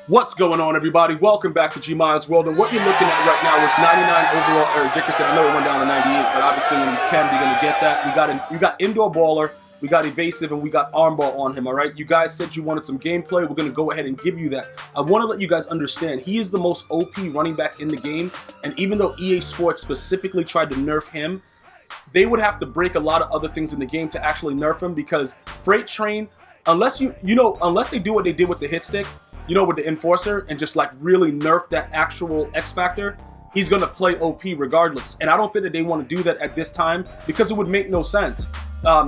What's going on, everybody? Welcome back to G Miles World. And what you're looking at right now is 99 overall Eric Dickerson. I know it went down to 98, but obviously when he's Chem, you're gonna get that. We got indoor baller, we got evasive, and we got armbar on him. All right, you guys said you wanted some gameplay. We're gonna go ahead and give you that. I want to let you guys understand he is the most OP running back in the game, and even though EA Sports specifically tried to nerf him, they would have to break a lot of other things in the game to actually nerf him, because Freight Train, unless unless they do what they did with the hit stick, with the Enforcer, and just like really nerf that actual X Factor, he's going to play OP regardless. And I don't think that they want to do that at this time, because it would make no sense.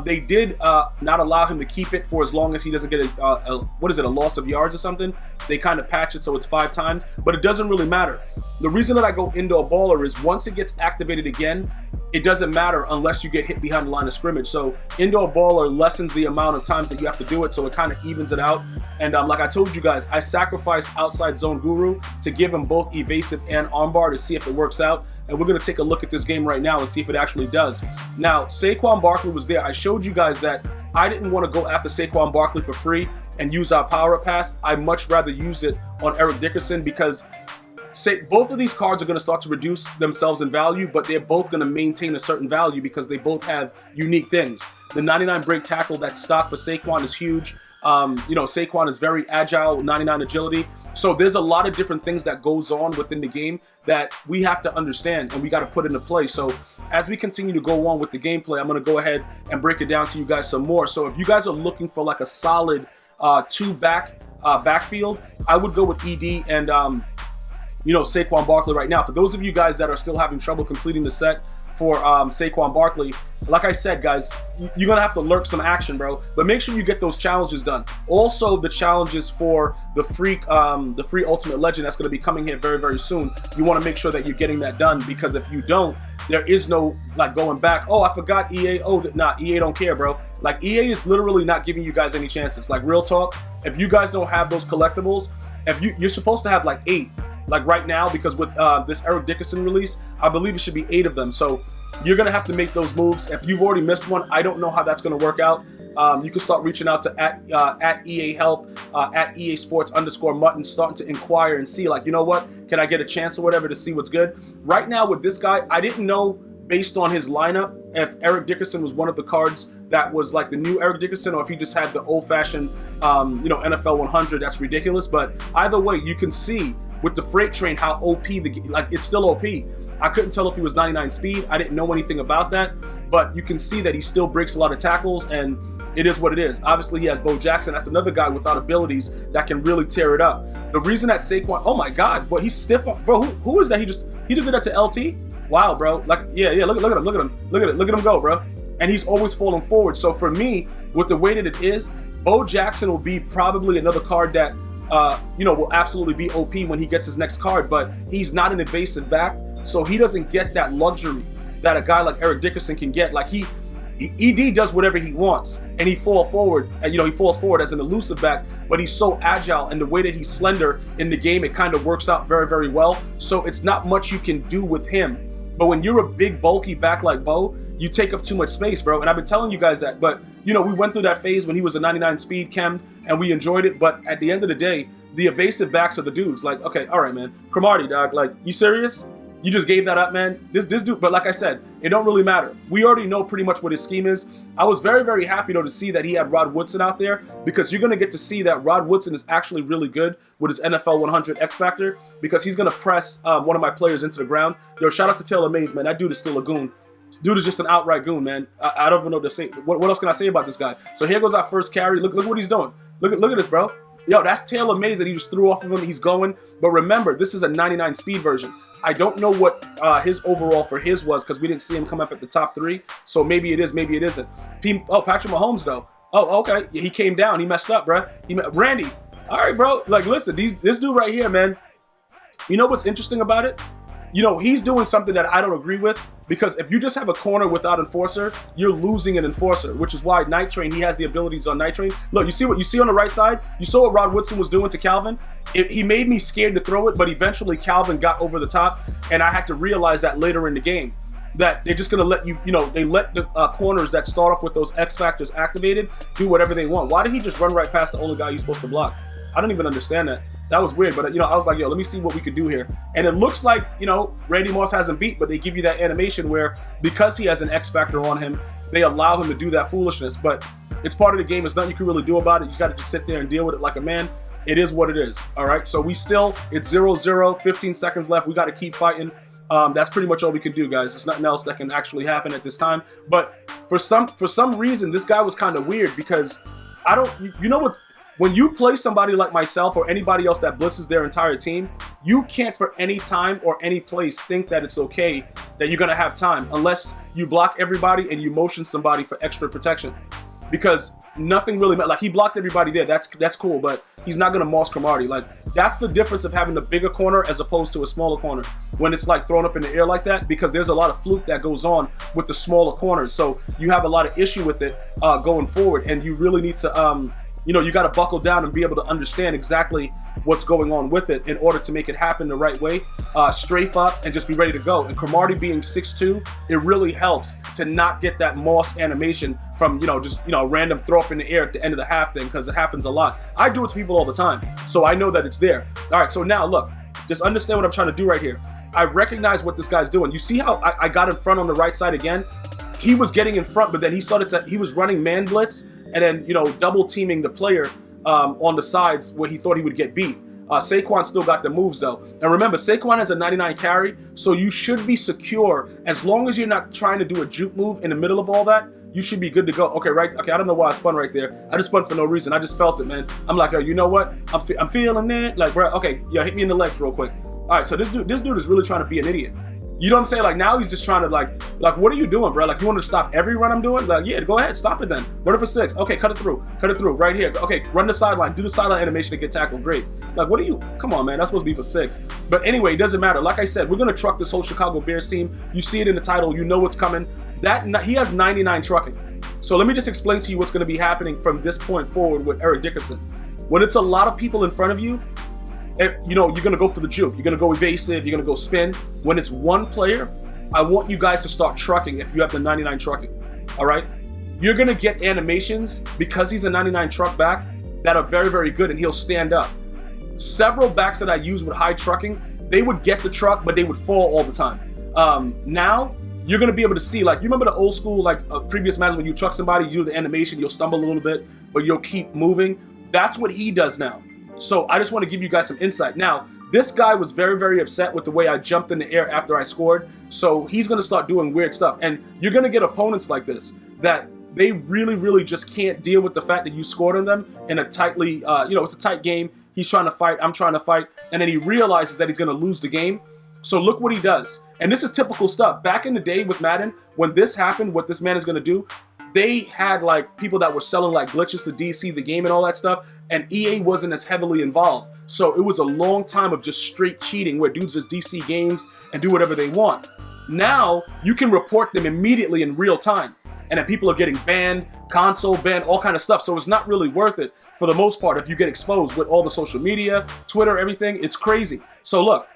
They did not allow him to keep it for as long as he doesn't get a loss of yards or something. They kind of patch it so it's 5 times, but it doesn't really matter. The reason that I go indoor baller is once it gets activated again, it doesn't matter unless you get hit behind the line of scrimmage. So indoor baller lessens the amount of times that you have to do it, so it kind of evens it out. And like I told you guys, I sacrificed outside zone guru to give him both evasive and armbar to see if it works out. And we're going to take a look at this game right now and see if it actually does. Now, Saquon Barkley was there. I showed you guys that I didn't want to go after Saquon Barkley for free and use our power up pass. I'd much rather use it on Eric Dickerson, because both of these cards are going to start to reduce themselves in value, but they're both going to maintain a certain value because they both have unique things. The 99 break tackle that's stock for Saquon is huge. Saquon is very agile, 99 agility. So there's a lot of different things that goes on within the game that we have to understand and we got to put into play. So as we continue to go on with the gameplay, I'm going to go ahead and break it down to you guys some more. So if you guys are looking for like a solid backfield, I would go with ED and Saquon Barkley right now. For those of you guys that are still having trouble completing the set for Saquon Barkley, like I said, guys, you're gonna have to lurk some action, bro. But make sure you get those challenges done. Also, the challenges for the free Ultimate Legend that's gonna be coming here very, very soon. You want to make sure that you're getting that done, because if you don't, there is no like going back. Oh, I forgot EA. Oh, EA don't care, bro. Like EA is literally not giving you guys any chances. Like real talk, if you guys don't have those collectibles, you're supposed to have like 8. Like right now, because with this Eric Dickerson release, I believe it should be 8 of them. So you're going to have to make those moves. If you've already missed one, I don't know how that's going to work out. You can start reaching out to at EA Help, at EA Sports _Mutton, starting to inquire and see, like, you know what, can I get a chance or whatever to see what's good? Right now with this guy, I didn't know based on his lineup if Eric Dickerson was one of the cards that was like the new Eric Dickerson, or if he just had the old-fashioned, NFL 100. That's ridiculous. But either way, you can see with the Freight Train how OP it's still OP. I couldn't tell if he was 99 speed. I didn't know anything about that, but you can see that he still breaks a lot of tackles, and it is what it is. Obviously, he has Bo Jackson. That's another guy without abilities that can really tear it up. The reason that Saquon, oh my God, bro, he's stiff. Bro, who is that? He just did that to LT. Wow, bro. Like, yeah. Look at him go, bro. And he's always falling forward. So for me, with the way that it is, Bo Jackson will be probably another card that will absolutely be OP when he gets his next card, but he's not an evasive back, so he doesn't get that luxury that a guy like Eric Dickerson can get. Like ED does whatever he wants, and he falls forward as an elusive back, but he's so agile, and the way that he's slender in the game, it kind of works out very, very well. So it's not much you can do with him. But when you're a big, bulky back like Bo, you take up too much space, bro. And I've been telling you guys that. But, we went through that phase when he was a 99 speed chem, and we enjoyed it. But at the end of the day, the evasive backs are the dudes. Like, okay, all right, man. Cromartie, dog. Like, you serious? You just gave that up, man? This dude, but like I said, it don't really matter. We already know pretty much what his scheme is. I was very, very happy, though, to see that he had Rod Woodson out there, because you're going to get to see that Rod Woodson is actually really good with his NFL 100 X Factor, because he's going to press one of my players into the ground. Yo, shout out to Taylor Mays, man. That dude is still a goon. Dude is just an outright goon, man. I don't even know what to say. What else can I say about this guy? So here goes our first carry. Look what he's doing. Look at this, bro. Yo, that's Taylor Mays that he just threw off of him. He's going. But remember, this is a 99 speed version. I don't know what his overall for his was, because we didn't see him come up at the top 3. So maybe it is, maybe it isn't. Patrick Mahomes, though. Oh, okay. Yeah, he came down. He messed up, bro. Randy. All right, bro. Like, listen, this dude right here, man. You know what's interesting about it? He's doing something that I don't agree with, because if you just have a corner without Enforcer, you're losing an Enforcer, which is why Night Train, he has the abilities on Night Train. Look, you see what you see on the right side? You saw what Rod Woodson was doing to Calvin? He made me scared to throw it, but eventually Calvin got over the top, and I had to realize that later in the game, that they're just going to let they let the corners that start off with those X Factors activated do whatever they want. Why did he just run right past the only guy you're supposed to block? I don't even understand that. That was weird, but I was like, yo, let me see what we could do here. And it looks like, Randy Moss hasn't beat, but they give you that animation where because he has an X factor on him, they allow him to do that foolishness. But it's part of the game. There's nothing you can really do about it. You got to just sit there and deal with it like a man. It is what it is. All right. So it's 0-0, 15 seconds left. We got to keep fighting. That's pretty much all we can do, guys. There's nothing else that can actually happen at this time. But for some reason, this guy was kind of weird because when you play somebody like myself or anybody else that blitzes their entire team, you can't for any time or any place think that it's okay that you're going to have time unless you block everybody and you motion somebody for extra protection. Because nothing really matters. Like, he blocked everybody there. That's cool, but he's not going to Moss Cromartie. Like, that's the difference of having a bigger corner as opposed to a smaller corner when it's like thrown up in the air like that, because there's a lot of fluke that goes on with the smaller corners. So you have a lot of issue with it going forward, and you really need to you got to buckle down and be able to understand exactly what's going on with it in order to make it happen the right way. Strafe up and just be ready to go. And Cromartie being 6'2", it really helps to not get that Moss animation from, random throw up in the air at the end of the half thing, because it happens a lot. I do it to people all the time, so I know that it's there. All right, so now look, just understand what I'm trying to do right here. I recognize what this guy's doing. You see how I got in front on the right side again? He was getting in front, but then he was running man blitz, and then, double teaming the player on the sides where he thought he would get beat. Saquon still got the moves though. And remember, Saquon has a 99 carry, so you should be secure. As long as you're not trying to do a juke move in the middle of all that, you should be good to go. Okay, right? Okay, I don't know why I spun right there. I just spun for no reason. I just felt it, man. I'm like, oh, you know what? I'm feeling it. Like, bro, okay, hit me in the legs real quick. All right, so this dude is really trying to be an idiot. You know what I'm saying? Like, now he's just trying to like, what are you doing, bro? Like, you want to stop every run I'm doing? Like, yeah, go ahead, stop it then. Run it for 6. Okay, cut it through, right here. Okay, run the sideline, do the sideline animation to get tackled. Great. Like, what are you? Come on, man, that's supposed to be for 6. But anyway, it doesn't matter. Like I said, we're gonna truck this whole Chicago Bears team. You see it in the title. You know what's coming. He has 99 trucking. So let me just explain to you what's gonna be happening from this point forward with Eric Dickerson. When it's a lot of people in front of you, you're gonna go for the juke. You're gonna go evasive. You're gonna go spin. When it's one player, I want you guys to start trucking if you have the 99 trucking, all right? You're going to get animations because he's a 99 truck back that are very, very good, and he'll stand up. Several backs that I use with high trucking, they would get the truck, but they would fall all the time. Now, you're going to be able to see, like, you remember the old school, like, previous matches when you truck somebody, you do the animation, you'll stumble a little bit, but you'll keep moving. That's what he does now. So I just want to give you guys some insight. Now, this guy was very, very upset with the way I jumped in the air after I scored. So he's going to start doing weird stuff. And you're going to get opponents like this that they really, really just can't deal with the fact that you scored on them in a tightly, it's a tight game. He's trying to fight. I'm trying to fight. And then he realizes that he's going to lose the game. So look what he does. And this is typical stuff. Back in the day with Madden, when this happened, what this man is going to do, they had like people that were selling like glitches to DC the game and all that stuff, and EA wasn't as heavily involved. So it was a long time of just straight cheating where dudes just DC games and do whatever they want. Now you can report them immediately in real time, and then people are getting banned, console banned, all kind of stuff. So it's not really worth it for the most part if you get exposed with all the social media, Twitter, everything. It's crazy. So look,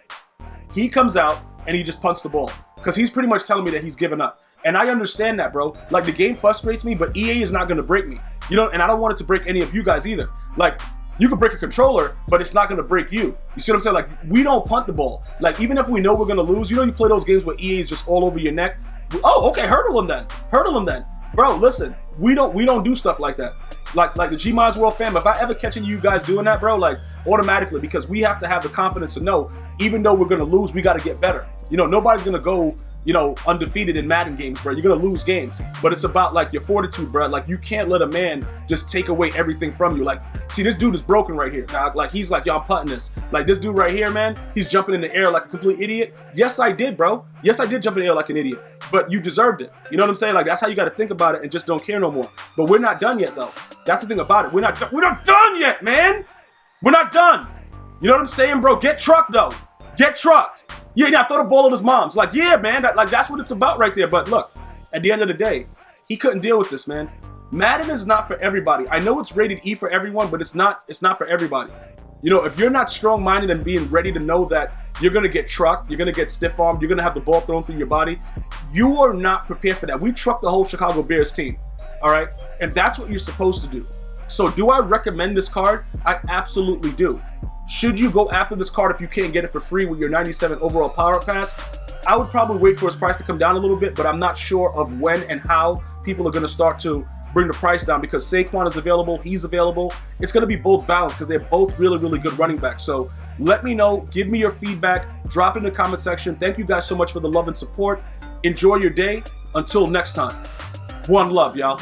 he comes out and he just punts the ball because he's pretty much telling me that he's given up. And I understand that, bro. Like, the game frustrates me, but EA is not going to break me. And I don't want it to break any of you guys either. Like, you could break a controller, but it's not going to break you. You see what I'm saying? Like, we don't punt the ball. Like, even if we know we're going to lose, you play those games where EA is just all over your neck. Oh, okay, hurdle him then. Bro, listen, we don't do stuff like that. Like the G Minds World fam, if I ever catching you guys doing that, bro, like, automatically, because we have to have the confidence to know, even though we're going to lose, we got to get better. Nobody's going to go undefeated in Madden games, bro. You're going to lose games. But it's about, like, your fortitude, bro. Like, you can't let a man just take away everything from you. Like, see, this dude is broken right here. Now, like, he's like, yo, I'm putting this. Like, this dude right here, man, he's jumping in the air like a complete idiot. Yes, I did, bro. Yes, I did jump in the air like an idiot. But you deserved it. You know what I'm saying? Like, that's how you got to think about it and just don't care no more. But we're not done yet, though. That's the thing about it. We're not done yet, man. We're not done. You know what I'm saying, bro? Get trucked, though. Get trucked. Yeah, throw the ball at his mom's. Like, yeah, man, that's what it's about right there. But look, at the end of the day, he couldn't deal with this, man. Madden is not for everybody. I know it's rated E for everyone, but it's not for everybody. If you're not strong-minded and being ready to know that you're going to get trucked, you're going to get stiff-armed, you're going to have the ball thrown through your body, you are not prepared for that. We trucked the whole Chicago Bears team, all right? And that's what you're supposed to do. So do I recommend this card? I absolutely do. Should you go after this card if you can't get it for free with your 97 overall power pass? I would probably wait for his price to come down a little bit, but I'm not sure of when and how people are going to start to bring the price down, because Saquon is available, he's available. It's going to be both balanced because they're both really, really good running backs. So let me know, give me your feedback, drop it in the comment section. Thank you guys so much for the love and support. Enjoy your day. Until next time, one love, y'all.